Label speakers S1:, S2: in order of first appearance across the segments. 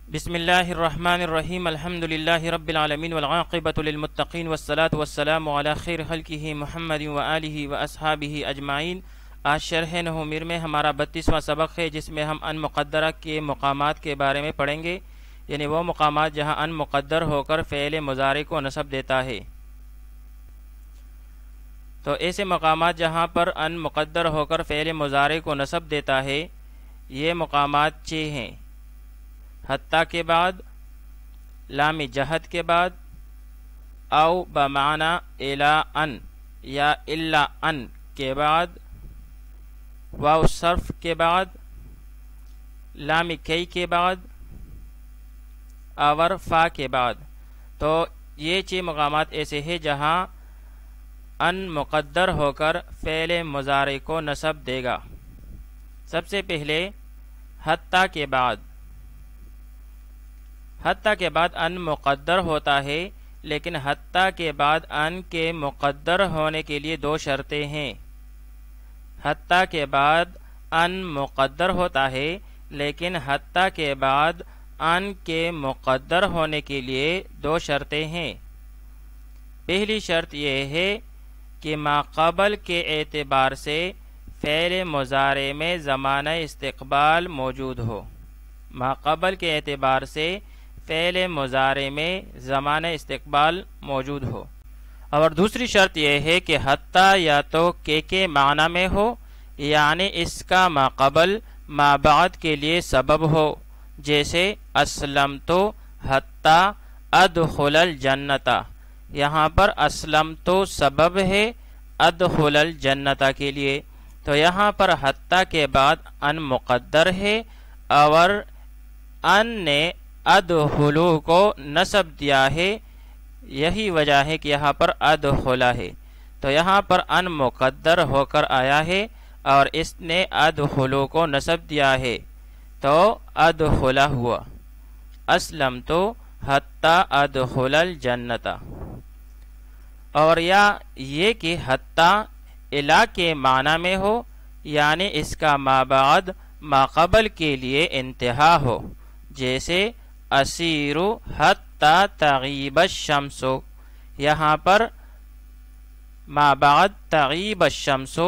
S1: بسم اللہ الرحمن الرحیم الحمد للہ رب العالمین والعاقبۃ للمتقین والصلاة والسلام علی خیر خلقہ محمد وآلہ واصحابہ اجمعین۔ آج شرح نحومیر میں ہمارا 32واں سبق ہے، جس میں ہم ان مقدرہ کے مقامات کے بارے میں پڑھیں گے، یعنی وہ مقامات جہاں ان مقدر ہو کر فعل مضارع کو نصب دیتا ہے۔ تو ایسے مقامات جہاں پر ان مقدر ہو کر فعل مضارع کو نصب دیتا ہے، یہ مقامات 6 ہیں۔ حتیٰ کے بعد، لام جہد کے بعد، او بمعنی الا ان یا الا ان کے بعد، واو صرف کے بعد، لام کی کے بعد، اور فا کے بعد۔ تو یہ 6 مقامات ایسے ہیں جہاں ان مقدر ہو کر فعل مضارع کو نصب دے گا۔ سب سے پہلے حتیٰ کے بعد۔ حتیٰ کے بعد ان مقدر ہوتا ہے، لیکن حتیٰ کے بعد ان کے مقدر ہونے کے لیے 2 شرطیں ہیں۔ حتیٰ کے بعد ان مقدر ہوتا ہے، لیکن حتیٰ کے بعد ان کے مقدر ہونے کے لیے 2 شرطیں ہیں۔ پہلی شرط یہ ہے کہ ما قبل کے اعتبار سے فعل مضارع میں زمانہ استقبال موجود ہو۔ ما قبل کے اعتبار سے فعل مضارع میں زمانہ استقبال موجود ہو۔ اور دوسری شرط یہ ہے کہ حتیٰ یا تو کے معنی میں ہو، یعنی اس کا ما قبل ما بعد کے لیے سبب ہو، جیسے اسلمت حتیٰ ادخل الجنت۔ یہاں پر اسلمت سبب ہے ادخل الجنت کے لیے، تو یہاں پر حتیٰ کے بعد ان مقدر ہے اور ان نے ادخلو کو نصب دیا ہے۔ یہی وجہ ہے کہ یہاں پر ادخلا ہے، تو یہاں پر ان مقدر ہو کر آیا ہے اور اس نے ادخلو کو نصب دیا ہے، تو ادخلا ہوا۔ اسلمت حتی ادخل الجنت۔ اور یا یہ کہ حتی الا کے معنی میں ہو، یعنی اس کا ما بعد ما قبل کے لیے انتہا ہو، جیسے اسیر حتی تغیب الشمس۔ یہاں پر ما بعد تغیب الشمس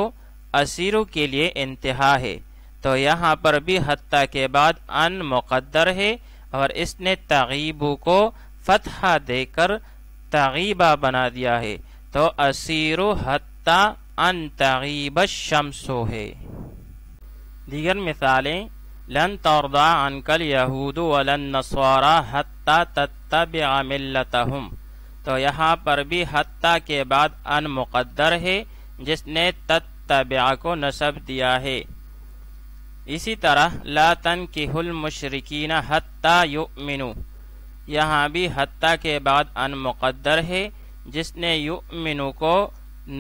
S1: اسیر کے لیے انتہا ہے، تو یہاں پر بھی حتی کے بعد ان مقدر ہے اور اس نے تغیب کو فتحہ دے کر تغیبہ بنا دیا ہے، تو اسیر حتی ان تغیب الشمس ہے۔ دیگر مثالیں، لن ترضى عنك اليهود ولا النصارى حتى تتبع ملتهم۔ تو یہاں پر بھی حتیٰ کے بعد ان مقدر ہے، جس نے تتبع کو نصب دیا ہے۔ اسی طرح لا تنكحوا المشركين حتى يؤمنوا، یہاں بھی حتیٰ کے بعد ان مقدر ہے، جس نے یؤمنوا کو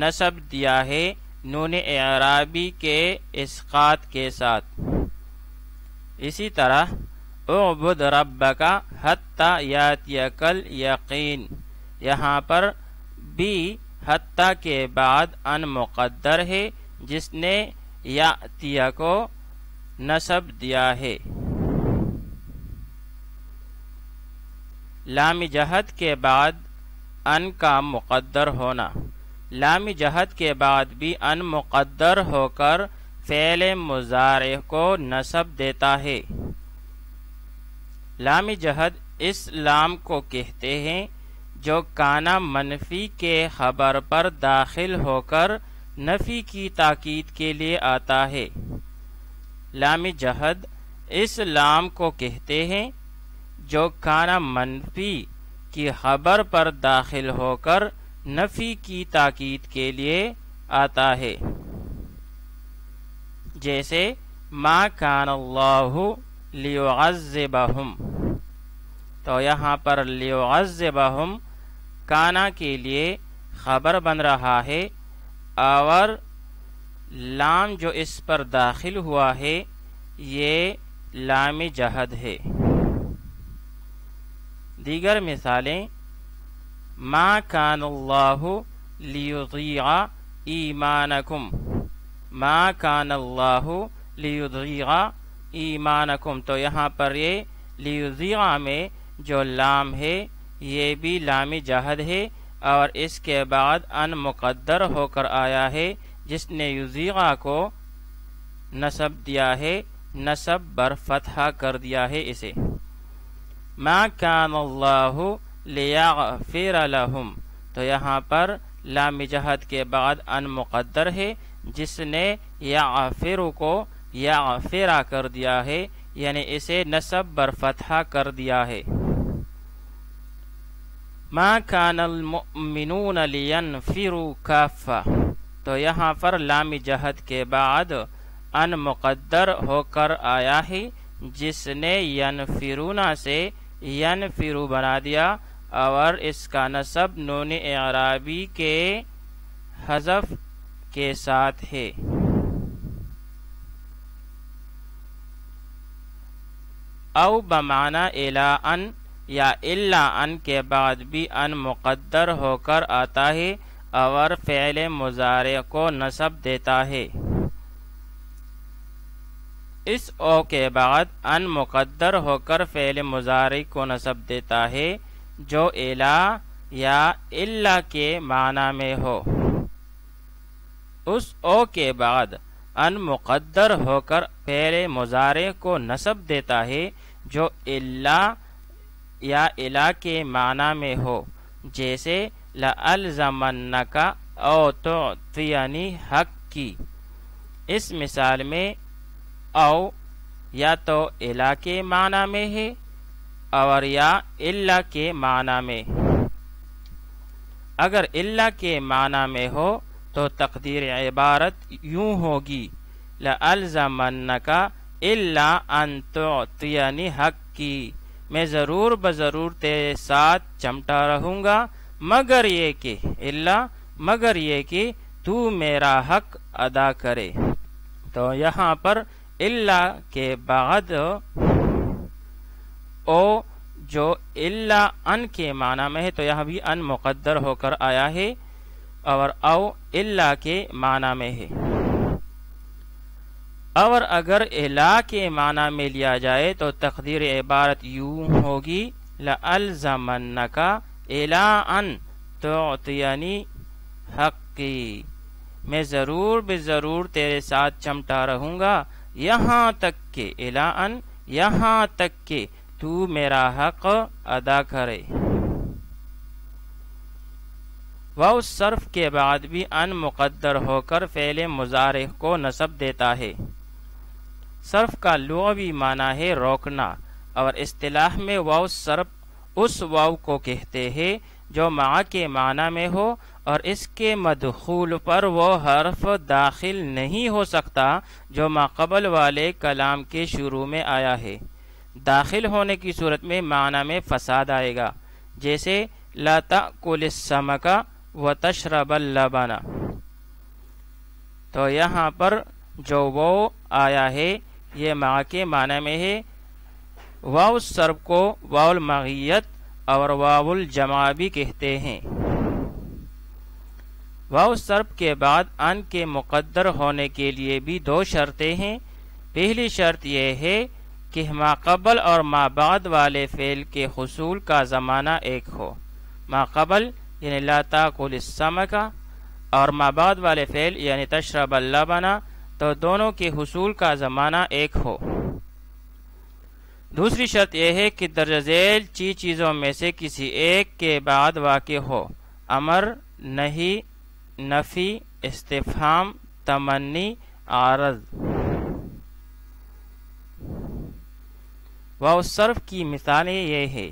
S1: نصب دیا ہے نون اعرابی کے اسقاط کے ساتھ۔ اسی طرح اعبد ربک حتی یاتیک الیقین، یہاں پر بھی حتی کے بعد ان مقدر ہے، جس نے یاتیہ کو نصب دیا ہے۔ لام جہد کے بعد ان کا مقدر ہونا۔ لام جہد کے بعد بھی ان مقدر ہو کر فعل مضارع کو نصب دیتا ہے۔ لام جہد اس لام کو کہتے ہیں جو کانا منفی کے خبر پر داخل ہو کر نفی کی تاکید کے لیے آتا ہے۔ لام جہد اس لام کو کہتے ہیں جو کانا منفی کی خبر پر داخل ہو کر نفی کی تاکید کے لیے آتا ہے، جیسے ما کان اللہ لیعذبہم۔ تو یہاں پر لیعذبہم کانا کے لیے خبر بن رہا ہے، اور لام جو اس پر داخل ہوا ہے یہ لام جہد ہے۔ دیگر مثالیں، ما کان اللہ لیضیع ایمانکم۔ ما کان اللہ لیضیع ایمانکم، تو یہاں پر یہ لیوزیغا میں جو لام ہے یہ بھی لام جہد ہے اور اس کے بعد ان مقدر ہو کر آیا ہے جس نے یزیغا کو نصب دیا ہے، نصب بر فتحہ کر دیا ہے اسے۔ ما کان اللہ لیغفر لہم، تو یہاں پر لام جہد کے بعد ان مقدر ہے جس نے یغفر کو یغفرا کر دیا ہے، یعنی اسے نصب بر فتحہ کر دیا ہے۔ ما کان المؤمنون لینفروا کافہ، تو یہاں پر لام جہد کے بعد ان مقدر ہو کر آیا ہے جس نے ینفرونا سے ینفرو بنا دیا اور اس کا نصب نون اعرابی کے حذف کے ساتھ ہے۔ او بمعنی الا ان، یا الا ان کے بعد بھی ان مقدر ہو کر آتا ہے اور فعل مضارع کو نصب دیتا ہے۔ اس او کے بعد ان مقدر ہو کر فعل مضارع کو نصب دیتا ہے جو الا یا الا کے معنی میں ہو۔ اس او کے بعد ان مقدر ہو کر فعل مضارع کو نصب دیتا ہے جو الا یا الا کے معنی میں ہو، جیسے لَأَلْزَمَنَّكَ او تُعْطِيَنِي حق کی۔ اس مثال میں او یا تو الا کے معنی میں ہے اور یا الا کے معنی میں۔ اگر الا کے معنی میں ہو تو تقدیر عبارت یوں ہوگی لَأَلْزَمَنَّكَ إِلَّا أَن تُعْطِيَنِي حق کی، میں ضرور بضرور تیرے ساتھ چمٹا رہوں گا مگر یہ کہ مگر یہ کہ تو میرا حق ادا کرے۔ تو یہاں پر الا کے بعد او جو الا ان کے معنی میں ہے تو یہاں بھی ان مقدر ہو کر آیا ہے اور او الا کے معنی میں ہے۔ اور اگر الا کے معنی میں لیا جائے تو تقدیر عبارت یوں ہوگی لَأَلْزَمَنَّكَ إِلَىٰ أَن تُعْطِيَنِي حَقِّي، میں ضرور بضرور تیرے ساتھ چمٹا رہوں گا یہاں تک کہ إِلَىٰ أَن، یہاں تک کہ تو میرا حق ادا کرے۔ واو صرف کے بعد بھی ان مقدر ہو کر فعل مضارع کو نصب دیتا ہے۔ صرف کا لغوی معنی ہے روکنا، اور اصطلاح میں واو صرف اس واو کو کہتے ہیں جو مع کے معنی میں ہو اور اس کے مدخول پر وہ حرف داخل نہیں ہو سکتا جو ما قبل والے کلام کے شروع میں آیا ہے۔ داخل ہونے کی صورت میں معنی میں فساد آئے گا، جیسے لا تأکل السمک وتشرب اللبن، تو یہاں پر جو وہ آیا ہے یہ مع کے معنی میں ہے۔ واو صرف کو واو المعیت اور واو الجمع بھی کہتے ہیں۔ واو صرف کے بعد ان کے مقدر ہونے کے لیے بھی دو شرطیں ہیں۔ پہلی شرط یہ ہے کہ ما قبل اور ما بعد والے فعل کے حصول کا زمانہ ایک ہو۔ ما قبل یعنی لا تاکل السمک اور ما بعد والے فعل یعنی تشرب اللبن، تو دونوں کے حصول کا زمانہ ایک ہو۔ دوسری شرط یہ ہے کہ درج ذیل چیزوں میں سے کسی ایک کے بعد واقع ہو، امر، نہی، نفی، استفہام، تمنی، عارض۔ واو صرف کی مثالیں یہ ہے۔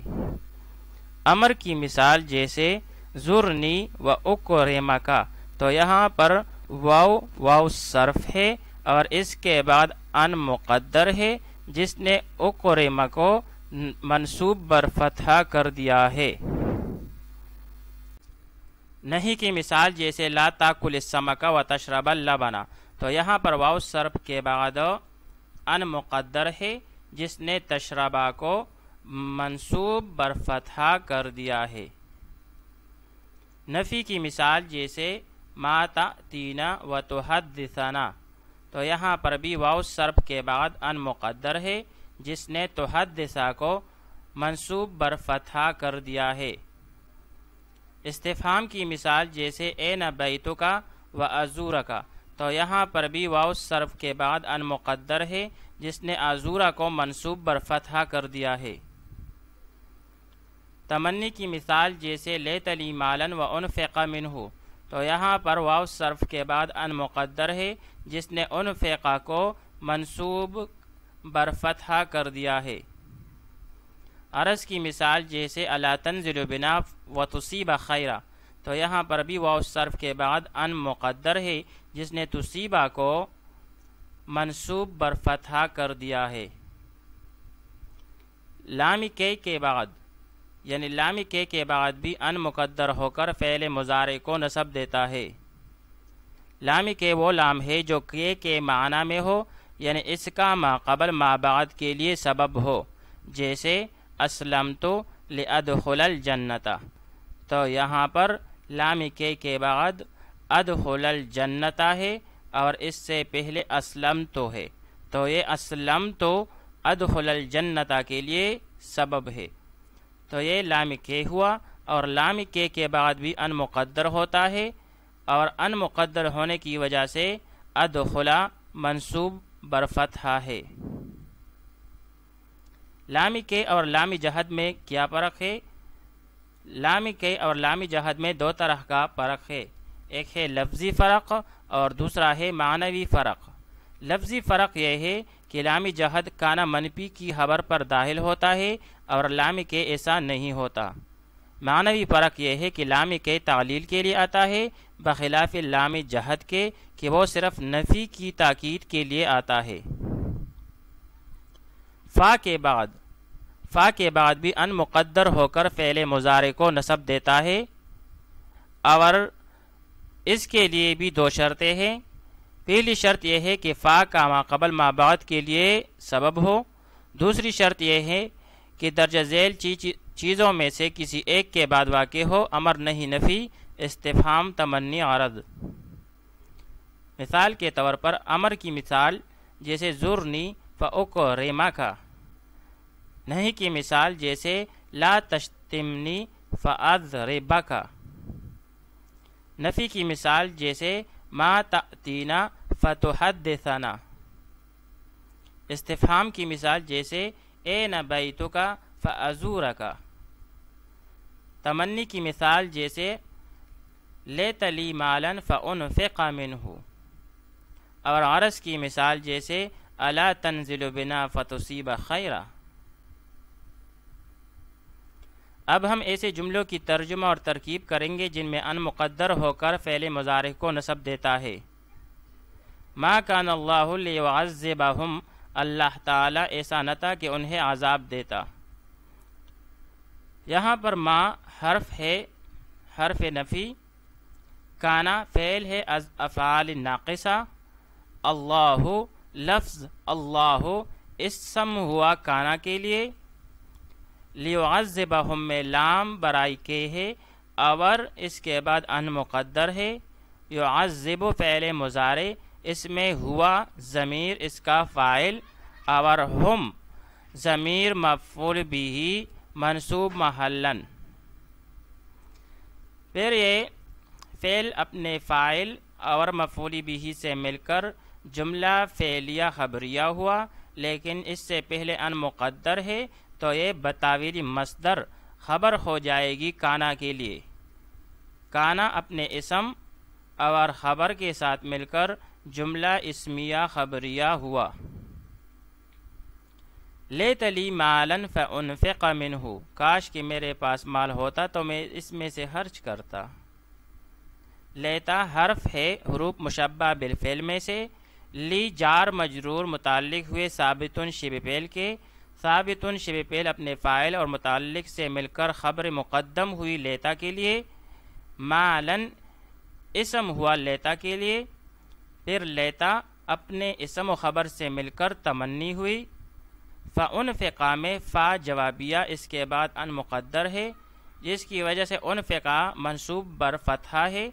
S1: امر کی مثال جیسے زرنی و اکرمک، تو یہاں پر واو صرف ہے اور اس کے بعد ان مقدر ہے جس نے اکرم کو منصوب بر فتحہ کر دیا ہے۔ نہیں کی مثال جیسے لا تاکل السمک و تشرب اللبن، تو یہاں پر واو صرف کے بعد ان مقدر ہے جس نے تشربا کو منصوب بر فتحہ کر دیا ہے۔ نفی کی مثال جیسے ما تأتینا و تحدثنا، تو یہاں پر بھی واو صرف کے بعد ان مقدر ہے جس نے تحدثا کو منصوب بر فتحہ کر دیا ہے۔ استفہام کی مثال جیسے این بیتکا و ازورکا، تو یہاں پر بھی واو صرف کے بعد ان مقدر ہے جس نے ازورا کو منصوب بر فتحہ کر دیا ہے۔ تمنی کی مثال جیسے لیت لی مالن و انفق منہ، تو یہاں پر واو صرف کے بعد ان مقدر ہے جس نے انفق کو منصوب بر فتحہ کر دیا ہے۔ عرض کی مثال جیسے الا تنزل بنا و تصیب خیرا، تو یہاں پر بھی واو صرف کے بعد ان مقدر ہے جس نے تصیبہ کو منصوب بر فتحہ کر دیا ہے۔ لام کے بعد یعنی لام کے بعد بھی ان مقدر ہو کر فعل مضارع کو نصب دیتا ہے۔ لام کے وہ لام ہے جو کے معنی میں ہو، یعنی اس کا ما قبل ما بعد کے لیے سبب ہو، جیسے اسلمت لادخل الجنت، تو یہاں پر لام کے بعد ادخل الجنت ہے اور اس سے پہلے اسلمت ہے، تو یہ اسلمت ادخل الجنت کے لیے سبب ہے، تو یہ لام کے ہوا۔ اور لام کے بعد بھی ان مقدر ہوتا ہے، اور ان مقدر ہونے کی وجہ سے ادخلا منصوب بر فتحہ ہے۔ لام کے اور لام جہد میں کیا فرق ہے؟ لام کے اور لام جہد میں دو طرح کا فرق ہے، ایک ہے لفظی فرق اور دوسرا ہے معنوی فرق۔ لفظی فرق یہ ہے کہ لام جہد کانا منفی کی خبر پر داخل ہوتا ہے اور لام کے ایسا نہیں ہوتا۔ معنوی فرق یہ ہے کہ لام کے تعلیل کے لیے آتا ہے بخلاف لام جہد کے کہ وہ صرف نفی کی تاکید کے لیے آتا ہے۔ فا کے بعد بھی ان مقدر ہو کر فعل مضارع کو نصب دیتا ہے، اور اس کے لیے بھی دو شرطیں ہیں۔ پہلی شرط یہ ہے کہ فا کا ما قبل ما بعد کے لیے سبب ہو، دوسری شرط یہ ہے کہ درجہ ذیل چیزوں میں سے کسی ایک کے بعد واقع ہو، امر نہیں نفی، استفہام تمنی عرض۔ مثال کے طور پر امر کی مثال جیسے زرنی فاکرمک، نہیں کی مثال جیسے لا تشتمنی فاضربک، نفی کی مثال جیسے ما تأتینا فتحدثنا، استفہام کی مثال جیسے این بیتک فازورک، تمنی کی مثال جیسے لیت لی مالا فانفق منہ، اور عرض کی مثال جیسے الا تنزل بنا فتصیب خیرا۔ اب ہم ایسے جملوں کی ترجمہ اور ترکیب کریں گے جن میں ان مقدر ہو کر فعل مضارع کو نصب دیتا ہے۔ ما کان اللہ لیعذبہم، اللہ تعالی ایسا نہ تھا کہ انہیں عذاب دیتا۔ یہاں پر ما حرف ہے، حرف نفی، کانا فعل ہے از افعال ناقصہ، اللہ لفظ اللہ اسم ہوا کانا کے لیے، لیعذبہم میں لام برائی کے ہے اور اس کے بعد ان مقدر ہے، یعذب فعل مضارع، اس میں ہوا ضمیر اس کا فاعل اور ہم ضمیر مفعول بھی منصوب محلاً۔ پھر یہ فعل اپنے فاعل اور مفعول بھی سے مل کر جملہ فعلیہ خبریہ ہوا، لیکن اس سے پہلے ان مقدر ہے تو یہ بتاویل مصدر خبر ہو جائے گی کانا کے لیے۔ کانا اپنے اسم اور خبر کے ساتھ مل کر جملہ اسمیہ خبریہ ہوا۔ لیت لی مالا فانفق منہ، کاش کہ میرے پاس مال ہوتا تو میں اس میں سے خرچ کرتا۔ لیتا حرف ہے حروف مشبہ بالفعل میں سے، لی جار مجرور متعلق ہوئے ثابتن شبہ فعل کے، ثابتن شبہ فعل اپنے فاعل اور متعلق سے مل کر خبر مقدم ہوئی لیتا کے لیے، مالن اسم ہوا لیتا کے لیے، پھر لیتا اپنے اسم و خبر سے مل کر تمنی ہوئی۔ فانفقا میں فا جوابیہ اس کے بعد ان مقدر ہے جس کی وجہ سے انفقا منصوب بر فتحہ ہے۔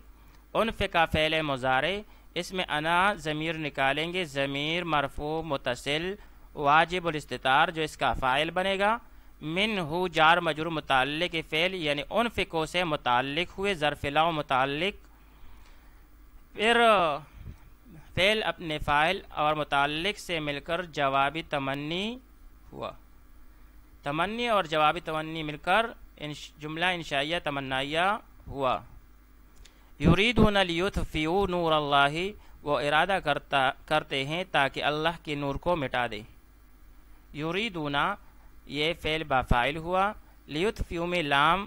S1: انفقا فعل مضارع، اس میں انا ضمیر نکالیں گے، ضمیر مرفوع متصل واجب الاستتار جو اس کا فاعل بنے گا، منہ جار مجرور متعلق فعل یعنی انفقوا سے متعلق ہوئے، ظرف لا متعلق، پھر فعل اپنے فاعل اور متعلق سے مل کر جوابی تمنی ہوا، تمنی اور جوابی تمنی مل کر جملہ انشائیہ تمنائیہ ہوا۔ یریدون لیطفئوا نور اللہ، وہ ارادہ کرتے ہیں تاکہ اللہ کے نور کو مٹا دے۔ یریدون یہ فعل با فاعل ہوا، لیطفئوا میں لام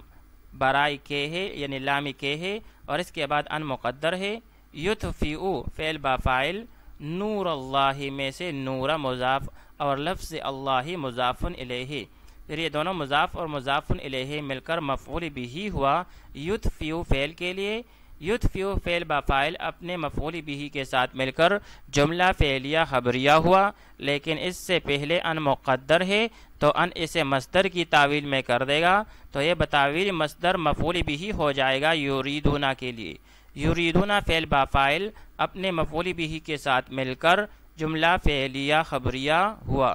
S1: برائے کے ہے یعنی لامی کے ہے اور اس کے بعد ان مقدر ہے۔ یطفئوا فعل با فاعل، نور اللہ میں سے نور مضاف اور لفظ اللہ مضاف الیہ، پھر یہ دونوں مضاف اور مضاف الیہ مل کر مفعول بہ ہوا یطفئوا فعل کے لیے۔ یطفئوا فعل با فاعل اپنے مفعول بہ کے ساتھ مل کر جملہ فعلیہ خبریہ ہوا، لیکن اس سے پہلے ان مقدر ہے تو ان اسے مصدر کی تعویل میں کر دے گا، تو یہ بتاویل مصدر مفعول بہ ہو جائے گا یریدون کے لیے۔ یریدون فعل با فاعل اپنے مفعول بہ کے ساتھ مل کر جملہ فعلیہ خبریہ ہوا۔